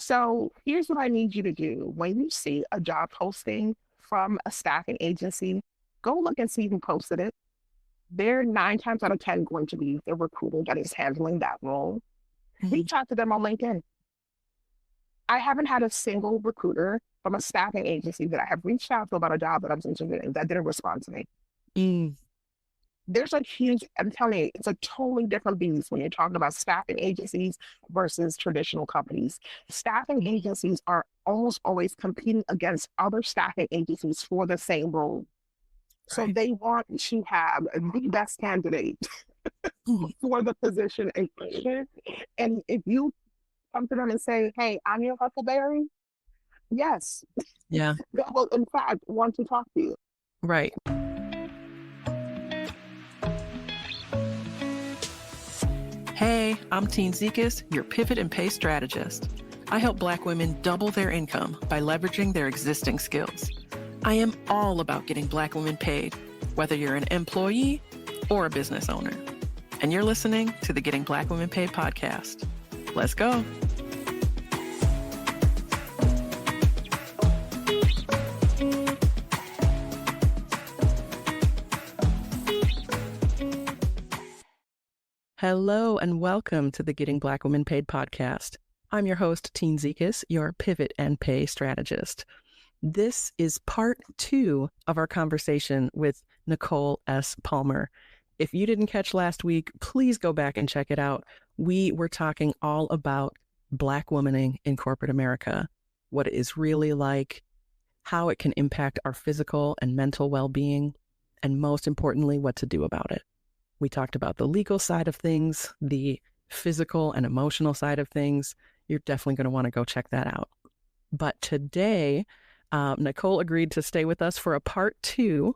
So here's what I need you to do. When you see a job posting from a staffing agency, go look and see who posted it. They're 9 times out of 10 going to be the recruiter that is handling that role. Mhm. Reach out to them on LinkedIn. I haven't had a single recruiter from a staffing agency that I have reached out to about a job that I was interested in that didn't respond to me. Mm, There's a huge, I'm telling you, it's a totally different beast when you're talking about staffing agencies versus traditional companies. Staffing agencies are almost always competing against other staffing agencies for the same role. So right. they want to have the best candidate Mhm. for the position in question. And if you come to them and say, hey, I'm your Huckleberry, yes, Yeah, they will, in fact, want to talk to you. right. Hey, I'm Tine your pivot and pay strategist. I help Black women double their income by leveraging their existing skills. I am all about getting Black women paid, whether you're an employee or a business owner. And you're listening to the Getting Black Women Paid podcast. Let's go. Hello and welcome to the Getting Black Women Paid podcast. I'm your host, Tine Zekas, your pivot and pay strategist. This is part 2 of our conversation with Nicole S. Palmer. If you didn't catch last week, please go back and check it out. We were talking all about Black womaning in corporate America, what it is really like, how it can impact our physical and mental well-being, and most importantly, what to do about it. We talked about the legal side of things, the physical and emotional side of things. You're definitely going to want to go check that out. But today, Nicole agreed to stay with us for a part 2,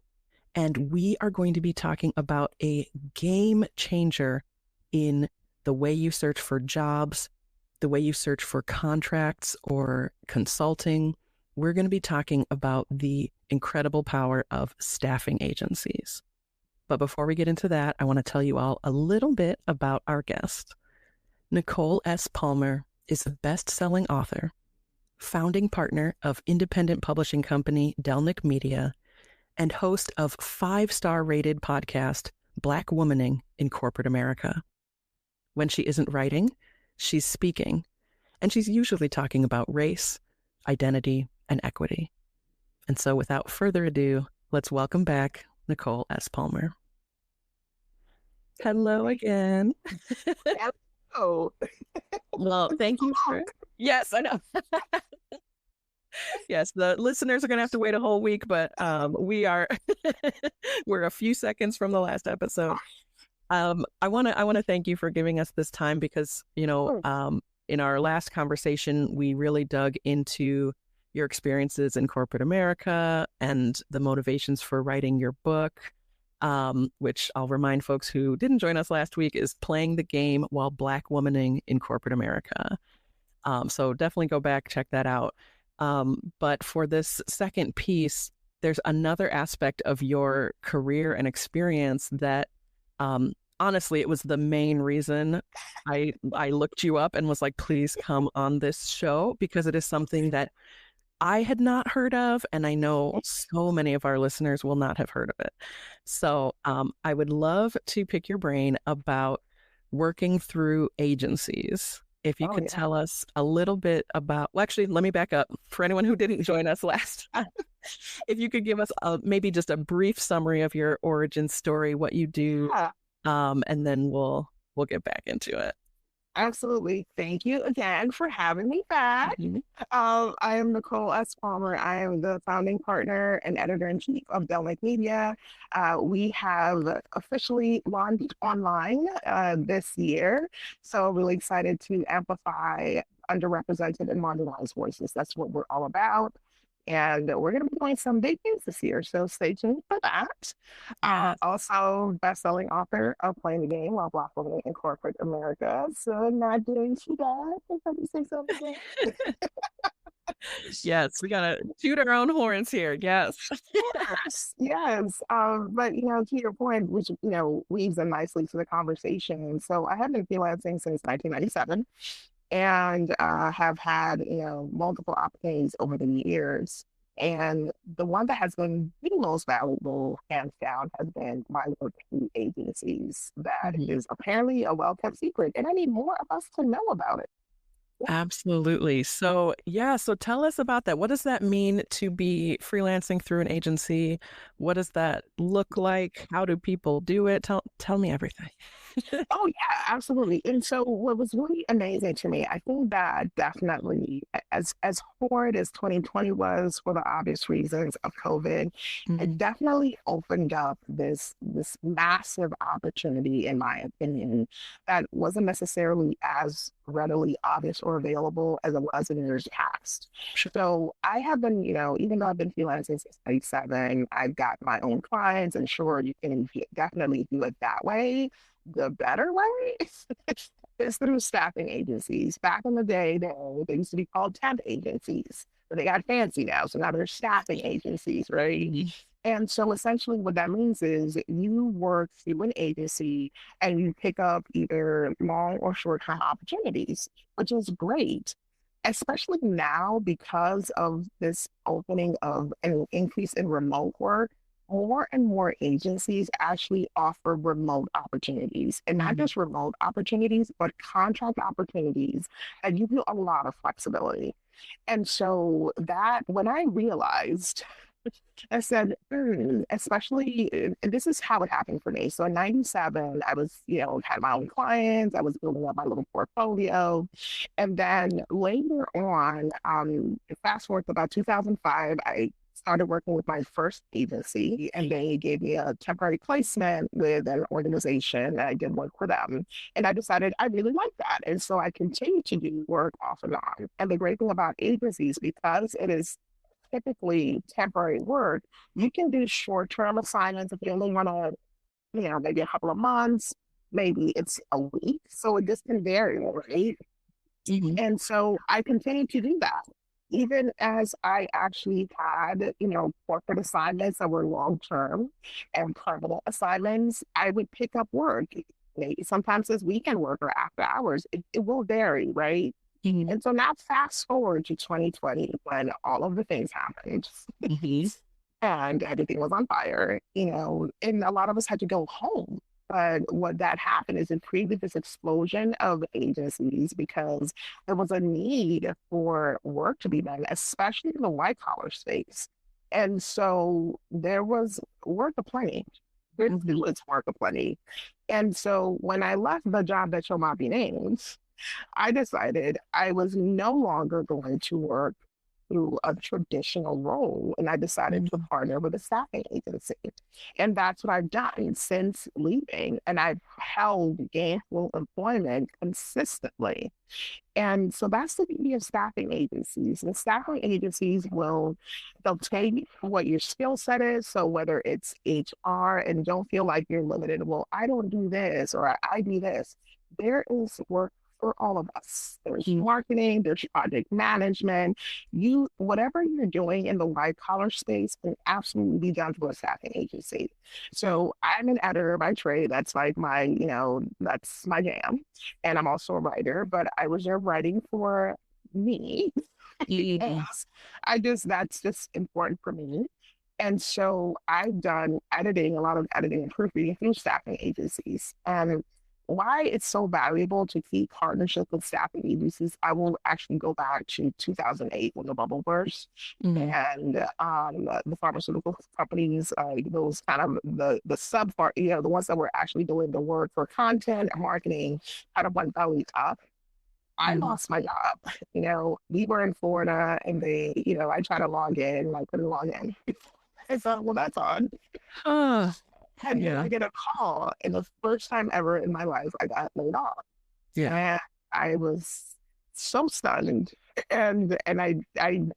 and we are going to be talking about a game changer in the way you search for jobs, the way you search for contracts or consulting. We're going to be talking about the incredible power of staffing agencies. But before we get into that, I want to tell you all a little bit about our guest. Nicole S. Palmer is a best-selling author, founding partner of independent publishing company Delnick Media, and host of 5-star rated podcast Black Womaning in Corporate America. When she isn't writing, she's speaking, and she's usually talking about race, identity, and equity. And so without further ado, let's welcome back Nicole S. Palmer. Hello again. Oh, Well, thank you for. Yes, I know. Yes, the listeners are going to have to wait a whole week, but we are we're a few seconds from the last episode. I want to thank you for giving us this time because, in our last conversation, we really dug into your experiences in corporate America and the motivations for writing your book, which I'll remind folks who didn't join us last week is Playing the Game While Black Womaning in Corporate America. So definitely go back, check that out. But for this second piece, there's another aspect of your career and experience that honestly, it was the main reason I looked you up and was like, please come on this show because it is something that I had not heard of, and I know so many of our listeners will not have heard of it. So I would love to pick your brain about working through agencies. If you oh could yeah. tell us a little bit about, well, actually, let me back up for anyone who didn't join us last time. If you could give us maybe just a brief summary of your origin story, what you do, Yeah, and then we'll get back into it. absolutely. Thank you again for having me back. Mhm. I am Nicole S. Palmer. I am the founding partner and editor-in-chief of Delnick Media. We have officially launched online this year, so really excited to amplify underrepresented and marginalized voices. That's what we're all about. And we're going to be doing some big things this year, so stay tuned for that. Yes. Also, best-selling author of Playing the Game While Black Women in Corporate America. So not doing too bad. If I can say something. Yes, we gotta toot our own horns here. Yes. Yes, yes. But to your point, which weaves in nicely to the conversation. So I have been freelancing since 1997, and have had, multiple opportunities over the years. And the one that has been the most valuable, hands down, has been my work through agencies. That Mhm. is apparently a well-kept secret, and I need more of us to know about it. Absolutely. So, yeah, so tell us about that. What does that mean to be freelancing through an agency? What does that look like? How do people do it? Tell me everything. Oh yeah, absolutely. And so what was really amazing to me, I think that definitely as horrid as 2020 was for the obvious reasons of COVID, Mhm. it definitely opened up this massive opportunity, in my opinion, that wasn't necessarily as readily obvious or available as it was in years past. Sure. So I have been, even though I've been freelancing since 97, I've got my own clients, and sure, you can definitely do it that way. The better way is through staffing agencies. Back in the day, they used to be called temp agencies, but they got fancy now. So now they're staffing agencies, right? Mhm. And so essentially, what that means is you work through an agency and you pick up either long or short term opportunities, which is great, especially now because of this opening of an increase in remote work. More and more agencies actually offer remote opportunities, and not Mhm. just remote opportunities, but contract opportunities that give you a lot of flexibility. And so that when I realized, I said, especially, and this is how it happened for me. So in 97, I was, had my own clients, I was building up my little portfolio. And then later on, fast forward to about 2005, I started working with my first agency, and they gave me a temporary placement with an organization, and I did work for them. And I decided I really liked that. And so I continued to do work off and on. And the great thing about agencies, because it is typically temporary work, you can do short-term assignments if you only want to, maybe a couple of months, maybe it's a week. So it just can vary, right? Mhm. And so I continued to do that. Even as I actually had, corporate assignments that were long term and permanent assignments, I would pick up work. Maybe sometimes it's weekend work or after hours. It will vary, right? Mhm. And so now fast forward to 2020 when all of the things happened Mhm. and everything was on fire, and a lot of us had to go home. But what that happened is it created this explosion of agencies because there was a need for work to be done, especially in the white collar space. And so there was work aplenty. There Mhm. was work aplenty. And so when I left the job that shall not be named, I decided I was no longer going to work through a traditional role, and I decided to Mhm. partner with a staffing agency. And that's what I've done since leaving. And I've held gainful employment consistently. And so that's the beauty of staffing agencies. The staffing agencies they'll take what your skill set is. So whether it's HR, and don't feel like you're limited, well, I don't do this or I do this. There is work for all of us. There's Mhm. marketing, there's project management. Whatever you're doing in the white collar space can absolutely be done through a staffing agency. So I'm an editor by trade. That's like that's my jam, and I'm also a writer, but I was there writing for me Mhm. because that's just important for me. And so I've done editing, a lot of editing and proofreading through staffing agencies. And why it's so valuable to keep partnership with staffing agencies, I will actually go back to 2008 when the bubble burst. Mhm. And the pharmaceutical companies, those kind of the sub part, the ones that were actually doing the work for content and marketing, kind of went belly up. I Mhm. lost my job. We were in Florida, and I tried to log in, and I couldn't log in. I thought, well, that's odd. Huh. And then Yeah. I get a call, and the first time ever in my life, I got laid off. Yeah. And I was so stunned. And I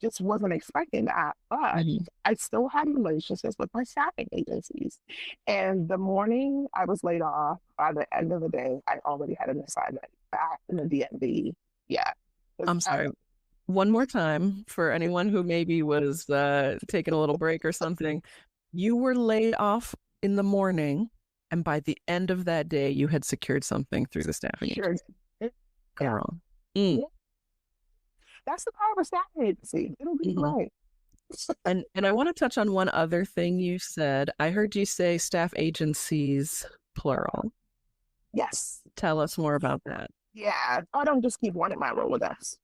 just wasn't expecting that. But Mhm. I still had relationships with my staffing agencies. And the morning I was laid off, by the end of the day, I already had an assignment back in the DMV. Yeah. I'm sorry. One more time for anyone who maybe was taking a little break or something. You were laid off in the morning, and by the end of that day, you had secured something through the staffing Sure. agency. Am I Yeah. wrong? Mm. That's the power of a staffing agency. It'll be Hmm. great. And I want to touch on one other thing you said. I heard you say staff agencies, plural. Yes. Tell us more about that. Yeah. I don't just keep one in my Rolodex.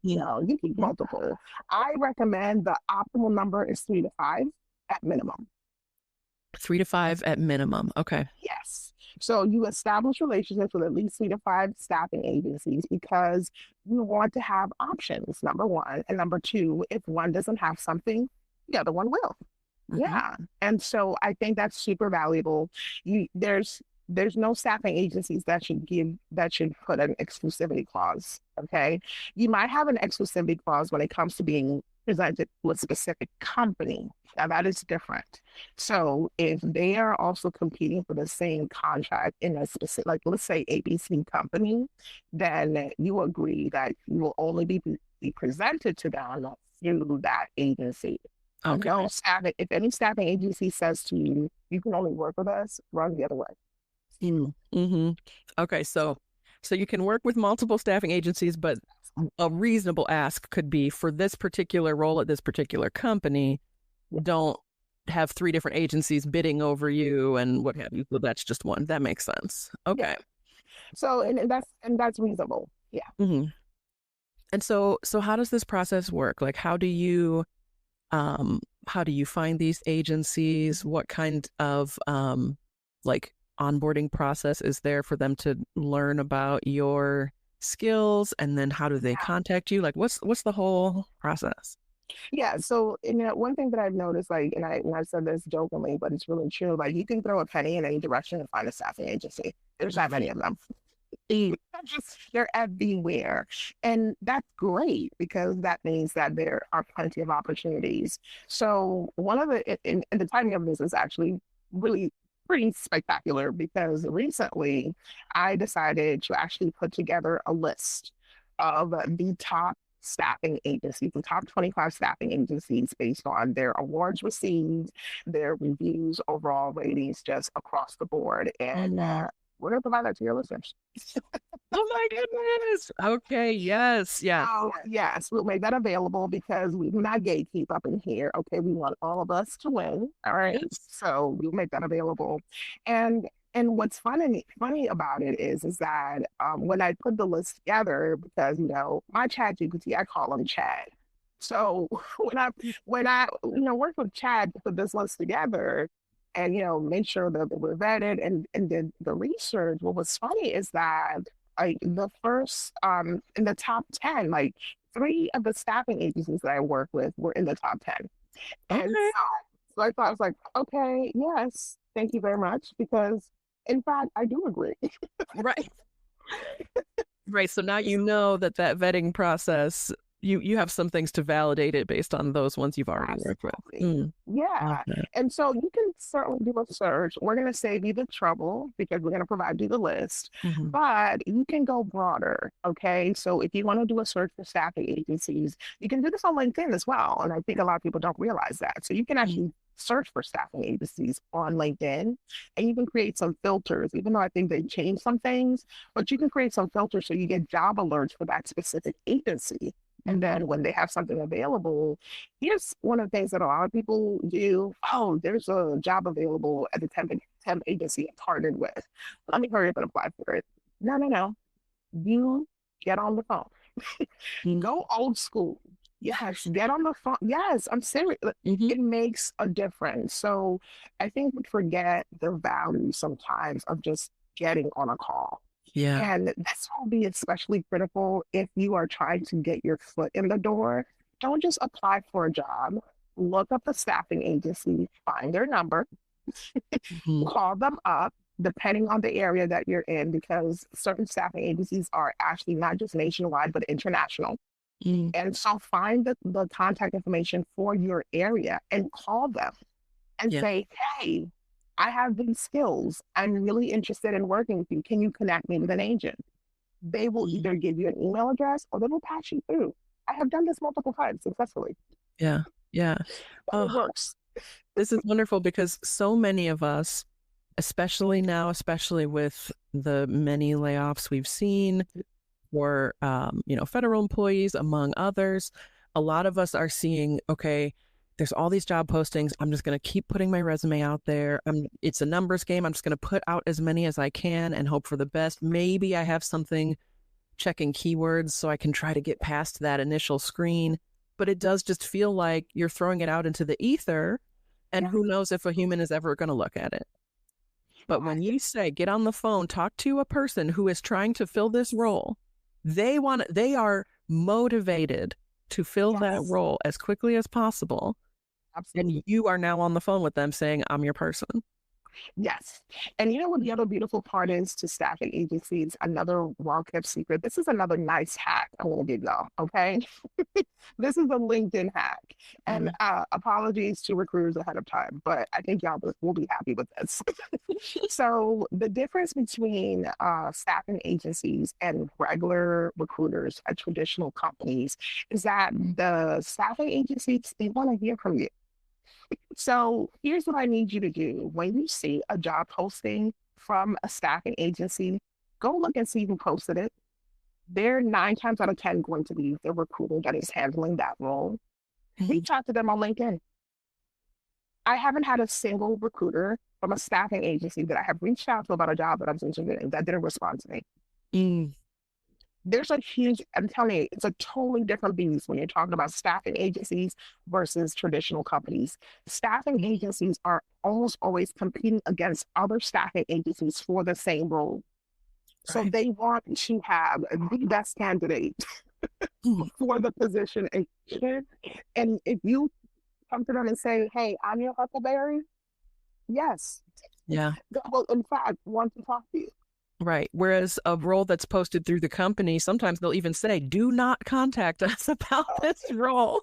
No, you keep Mm-hmm. multiple. I recommend the optimal number is 3 to 5 at minimum. 3 to 5 at minimum. Okay. Yes. So you establish relationships with at least 3 to 5 staffing agencies because you want to have options, number one. And number two, if one doesn't have something, the other one will. Mm-hmm. Yeah. And so I think that's super valuable. There's no staffing agencies that should put an exclusivity clause. Okay. You might have an exclusivity clause when it comes to being presented to a specific company. Now that is different. So if they are also competing for the same contract in a specific, like let's say ABC company, then you agree that you will only be presented to them through that agency. Okay. No staffing, if any staffing agency says to you, you can only work with us, run the other way. Mm-hmm. Okay. So you can work with multiple staffing agencies, but a reasonable ask could be for this particular role at this particular company, don't have 3 different agencies bidding over you and what have you. So that's just one. That makes sense. Yeah. Okay. So and that's reasonable. Yeah. Mm-hmm. And so how does this process work? Like um how do you find these agencies? What kind of like onboarding process is there for them to learn about your skills, and then how do they contact you? Like what's the whole process? Yeah. So one thing that I've noticed, like, and I said this jokingly, but it's really true. Like you can throw a penny in any direction and find a staffing agency. There's not many of them. They're everywhere. And that's great because that means that there are plenty of opportunities. So one of and the timing of this is actually really pretty spectacular because recently I decided to actually put together a list of the top staffing agencies, the top 25 staffing agencies based on their awards received, their reviews, overall ratings, just across the board. And Mm-hmm. we're going to provide that to your listeners. Oh my goodness. Okay, yes, yes. Oh, yes, we'll make that available because we do not gatekeep up in here. Okay, we want all of us to win. All right, Yes. so we'll make that available. And and what's funny about it is that when I put the list together, because my Chat GPT, I call him Chad. So when I work with Chad to put this list together, and make sure that we're vetted and did the research. What was funny is that like the first in the top 10, like three of the staffing agencies that I work with were in the top 10. And Okay. so I thought I was like, okay, yes, thank you very much. Because in fact, I do agree. Right. Right. So now you know that vetting process, you have some things to validate it based on those ones you've already worked with. Absolutely. Love Yeah. that. And so you can certainly do a search. We're going to save you the trouble because we're going to provide you the list, Mm-hmm. but you can go broader. Okay. So if you want to do a search for staffing agencies, you can do this on LinkedIn as well. And I think a lot of people don't realize that. So you can actually search for staffing agencies on LinkedIn and you can create some filters, even though I think they changed some things, but you can create some filters so you get job alerts for that specific agency. And Mm-hmm. then when they have something available, here's one of the things that a lot of people do. Oh, there's a job available at the temp agency I partnered with. Let me hurry up and apply for it. No, no, no. You get on the phone. Go old school. Yes, get on the phone. Yes, I'm serious. Mm-hmm. It makes a difference. So I think we forget the value sometimes of just getting on a call. Yeah. And this will be especially critical if you are trying to get your foot in the door. Don't just apply for a job. Look up the staffing agency, find their number, Mm-hmm. call them up, depending on the area that you're in, because certain staffing agencies are actually not just nationwide, but international. Mm-hmm. And so find the contact information for your area and call them and Yeah. say, hey, I have these skills. I'm really interested in working with you. Can you connect me with an agent? They will Mm-hmm. either give you an email address or they will patch you through. I have done this multiple times successfully, Yeah. Yeah. but it Oh, works. this is wonderful because so many of us, especially now, especially with the many layoffs we've seen, for, federal employees, among others. A lot of us are seeing, okay, there's all these job postings. I'm just going to keep putting my resume out there. It's a numbers game. I'm just going to put out as many as I can and hope for the best. Maybe I have something checking keywords so I can try to get past that initial screen. But it does just feel like you're throwing it out into the ether, and who knows if a human is ever going to look at it. But when you say get on the phone, talk to a person who is trying to fill this role, they are motivated to fill that role as quickly as possible. Absolutely. And you are now on the phone with them saying, I'm your person. Yes. And you know what the other beautiful part is to staffing agencies? Another well-kept secret. This is another nice hack I want to give y'all, okay? This is a LinkedIn hack. And apologies to recruiters ahead of time, but I think y'all will be happy with this. So the difference between staffing agencies and regular recruiters at traditional companies is that the staffing agencies, they want to hear from you. So here's what I need you to do. When you see a job posting from a staffing agency, go look and see who posted it. They're 9 times out of 10 going to be the recruiter that is handling that role. Reach out to them on LinkedIn. I haven't had a single recruiter from a staffing agency that I have reached out to about a job that I was interested in that didn't respond to me. There's a huge, I'm telling you, it's a totally different beast when you're talking about staffing agencies versus traditional companies. Staffing agencies are almost always competing against other staffing agencies for the same role. Right. So they want to have the best candidate for the position. And if you come to them and say, hey, I'm your Huckleberry, yes. Yeah. Well, in fact, want to talk to you. Right. Whereas a role that's posted through the company, sometimes they'll even say, do not contact us about this role.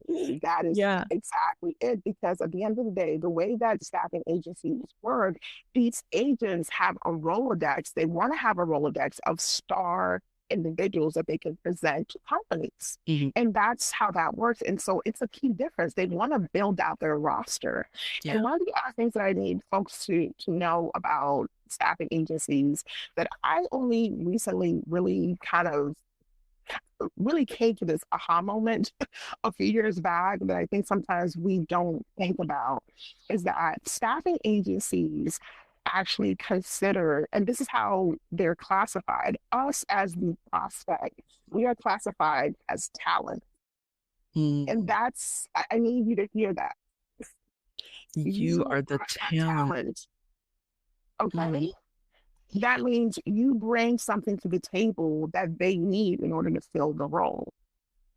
That is exactly it. Because at the end of the day, the way that staffing agencies work, these agents have a Rolodex. They want to have a Rolodex of star individuals that they can present to companies. And that's how that works. And so it's a key difference. They want to build out their roster. And one of the other things that I need folks to know about staffing agencies that I only recently really came to this aha moment a few years back that I think sometimes we don't think about is that staffing agencies actually consider, and this is how they're classified, us as the prospect, we are classified as talent. And that's, I need you to hear that. You are the talent. Okay. That means you bring something to the table that they need in order to fill the role.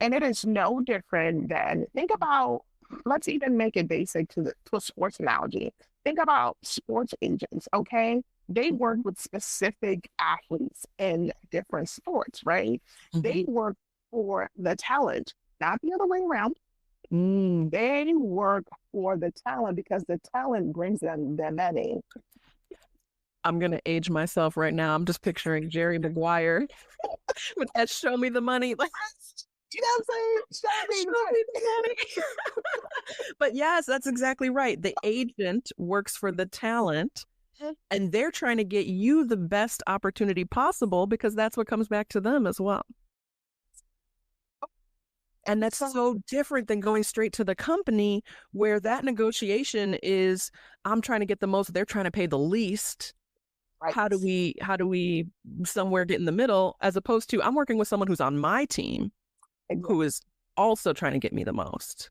And it is no different than, think about, let's even make it basic to a sports analogy. Think about sports agents, okay? They work with specific athletes in different sports, right? They work for the talent, not the other way around. They work for the talent because the talent brings them their money. I'm going to age myself right now. I'm just picturing Jerry Maguire with that show me the money. Like, you know what I'm saying? Show me the money. But yes, that's exactly right. The agent works for the talent and they're trying to get you the best opportunity possible because that's what comes back to them as well. And that's so different than going straight to the company where that negotiation is, I'm trying to get the most, they're trying to pay the least. Right. How do we somewhere get in the middle, as opposed to I'm working with someone who's on my team who is also trying to get me the most.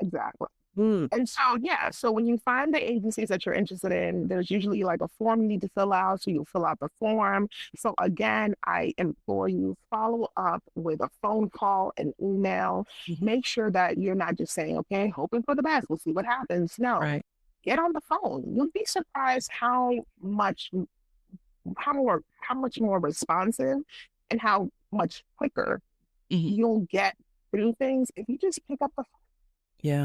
Exactly. And so when you find the agencies that you're interested in, there's usually like a form you need to fill out. So you fill out the form. So again, I implore you, follow up with a phone call and email. Make sure that you're not just saying, okay, hoping for the best. We'll see what happens. No, get on the phone. You'll be surprised how much more responsive and how much quicker you'll get through things if you just pick up the phone.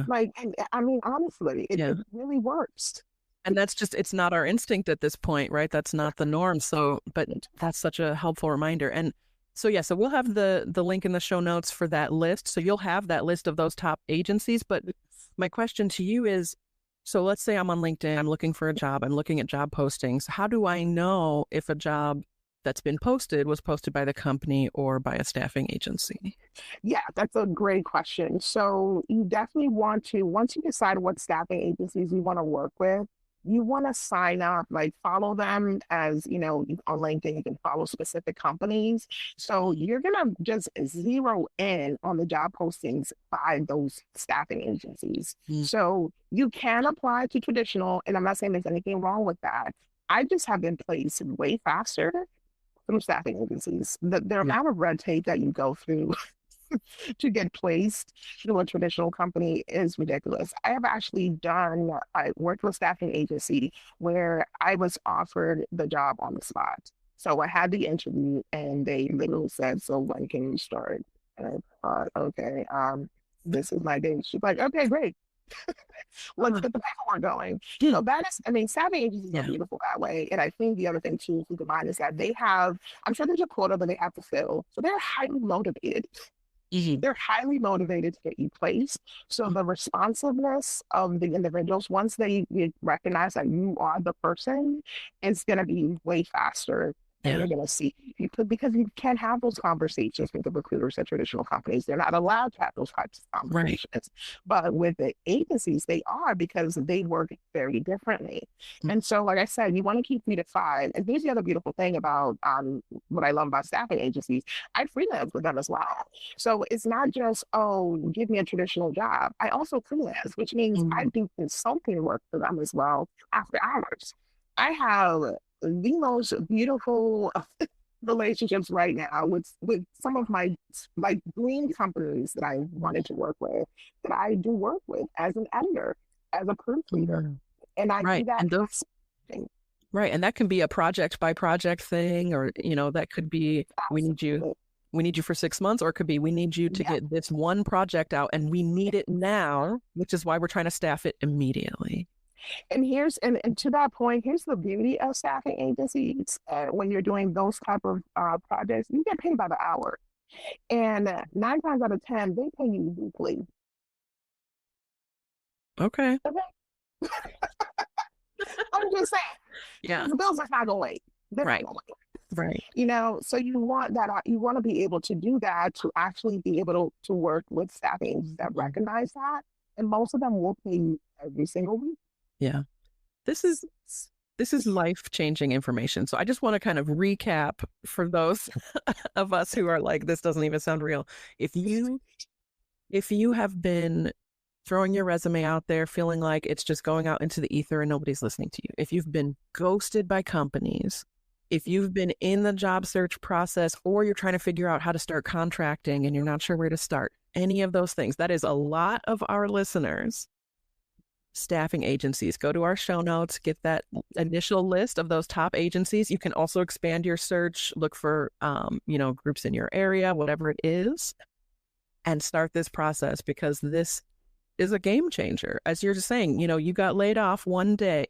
Like, I mean, honestly, it really works. And that's just, it's not our instinct at this point, right? That's not the norm. So, but that's such a helpful reminder. And so, so we'll have the link in the show notes for that list. So you'll have that list of those top agencies. But my question to you is, so let's say I'm on LinkedIn, I'm looking for a job, I'm looking at job postings. How do I know if a job that's been posted was posted by the company or by a staffing agency? Yeah, that's a great question. So you definitely want to, once you decide what staffing agencies you want to work with, you want to sign up, like follow them as, on LinkedIn, you can follow specific companies. So you're going to just zero in on the job postings by those staffing agencies. Mm. So you can apply to traditional, and I'm not saying there's anything wrong with that. I just have been placed way faster through staffing agencies. The Yeah. amount of red tape that you go through to get placed through a traditional company is ridiculous. I worked with a staffing agency where I was offered the job on the spot. So I had the interview and they literally said, "So when can you start?" And I thought, okay, this is my day. She's like, "Okay, great. Let's Uh, get the paperwork going." That is, I mean, staffing agencies are yeah. beautiful that way. And I think the other thing too, to keep in mind is that they have, I'm sure there's a quota that they have to fill. So they're highly motivated. Mhm. They're highly motivated to get you placed. So the responsiveness of the individuals, once they recognize that you are the person, it's going to be way faster. And Yeah. you're going to see people because you can't have those conversations with the recruiters at traditional companies. They're not allowed to have those types of Right. conversations. But with the agencies, they are because they work very differently. Mm. And so, like I said, you want to keep 3 to 5. And here's the other beautiful thing about what I love about staffing agencies. I freelance with them as well. So it's not just, oh, give me a traditional job. I also freelance, which means I Mhm. do consulting work for them as well after hours. I have the most beautiful relationships right now with some of my like dream companies that I wanted to work with, that I do work with as an editor, as a proofreader. Mhm. And I do Right. that And those, thing. right. And that can be a project by project thing, or, that could be, Absolutely. we need you for 6 months, or it could be, we need you to Yeah. get this one project out and we need it now, which is why we're trying to staff it immediately. And to that point, here's the beauty of staffing agencies. When you're doing those type of projects, you get paid by the hour. And 9 times out of 10, they pay you weekly. Okay. Okay? I'm just saying, Yeah. because the bills are not going to wait. They're not Right. going to wait. Right. So you want that, you want to be able to do that, to actually be able to work with staffing agencies that Mhm. recognize that. And most of them will pay you every single week. Yeah. This is this is life-changing information. So I just want to kind of recap for those of us who are like, this doesn't even sound real. If you if you have been throwing your resume out there feeling like it's just going out into the ether and nobody's listening to you, if you've been ghosted by companies, if you've been in the job search process, or you're trying to figure out how to start contracting and you're not sure where to start, any of those things, that is a lot of our listeners. Staffing agencies. Go to our show notes, get that initial list of those top agencies. You can also expand your search, look for, groups in your area, whatever it is, and start this process, because this is a game changer. As you're just saying, you got laid off one day,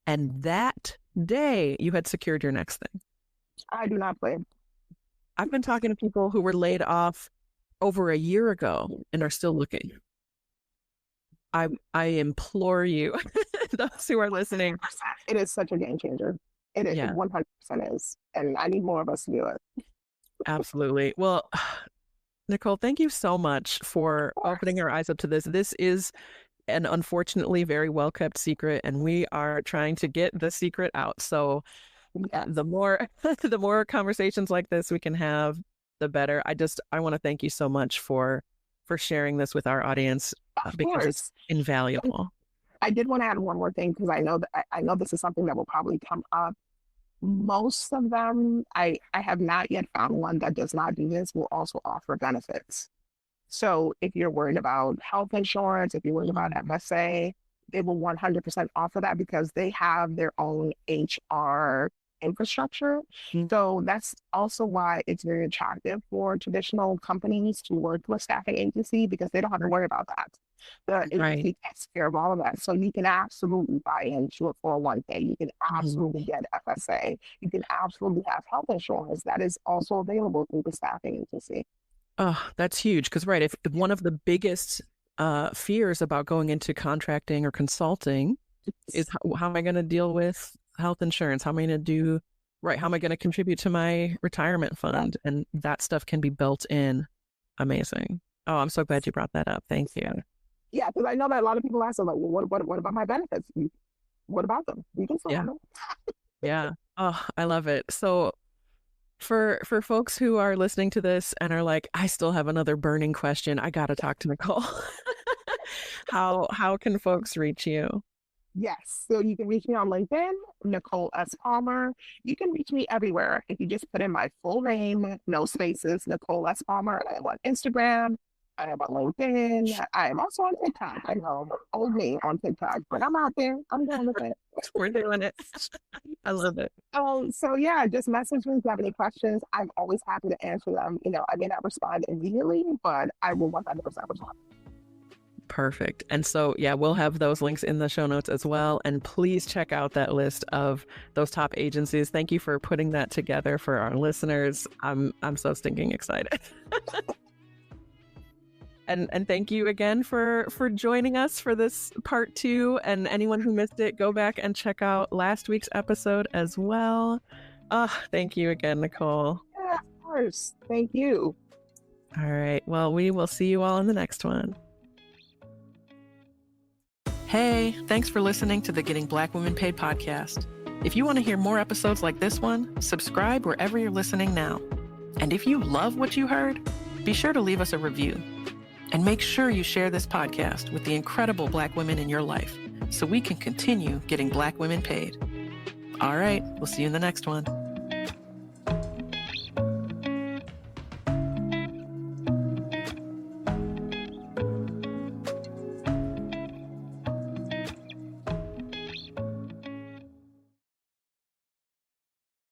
and that day you had secured your next thing. I do not play. I've been talking to people who were laid off over a year ago and are still looking. I implore you, those who are listening. It is such a game changer. It Yeah, 100% is. And I need more of us to do it. absolutely. Well, Nicole, thank you so much for Of opening course. our eyes up to this. This is an unfortunately very well kept secret, and we are trying to get the secret out. So Yes. the more the more conversations like this we can have, the better. I want to thank you so much for sharing this with our audience, Of because it's course. And invaluable. I did want to add one more thing because I know that I know this is something that will probably come up. Most of them, I have not yet found one that does not do this, will also offer benefits. So if you're worried about health insurance, if you're worried about Mm. MSA, they will 100% offer that because they have their own HR infrastructure. Mm. So that's also why it's very attractive for traditional companies to work with a staffing agency because they don't have to worry about that. The Right. agency takes care of all of that. So you can absolutely buy into a 401k. You can Mhm. absolutely get FSA. You can absolutely have health insurance that is also available through the staffing agency. Oh, that's huge. Because, right, if one of the biggest fears about going into contracting or consulting is, how am I going to deal with health insurance? How am I going to do Right. How am I going to contribute to my retirement fund? And that stuff can be built in. Amazing. Oh, I'm so glad you brought that up. Thank you. Yeah, because I know that a lot of people ask, them, like, well, what about my benefits? What about them? You can still Yeah. have them. Yeah. Oh, I love it. So for folks who are listening to this and are like, I still have another burning question, I gotta talk to Nicole. How can folks reach you? Yes. So you can reach me on LinkedIn, Nicole S. Palmer. You can reach me everywhere. If you just put in my full name, no spaces, Nicole S. Palmer. I am on Instagram. I am on LinkedIn. I am also on TikTok. I know, old me on TikTok, but I'm out there. I'm doing with it. We're doing it. I love it. So yeah, just message me if you have any questions. I'm always happy to answer them. I may not respond immediately, but I will 100% respond. Perfect. And so, yeah, we'll have those links in the show notes as well. And please check out that list of those top agencies. Thank you for putting that together for our listeners. I'm so stinking excited. And thank you again for joining us for this part 2. And anyone who missed it, go back and check out last week's episode as well. Thank you again, Nicole. Yeah, of course. Thank you. All right. Well, we will see you all in the next one. Hey, thanks for listening to the Getting Black Women Paid podcast. If you want to hear more episodes like this one, subscribe wherever you're listening now. And if you love what you heard, be sure to leave us a review. And make sure you share this podcast with the incredible Black women in your life so we can continue getting Black women paid. All right, we'll see you in the next one.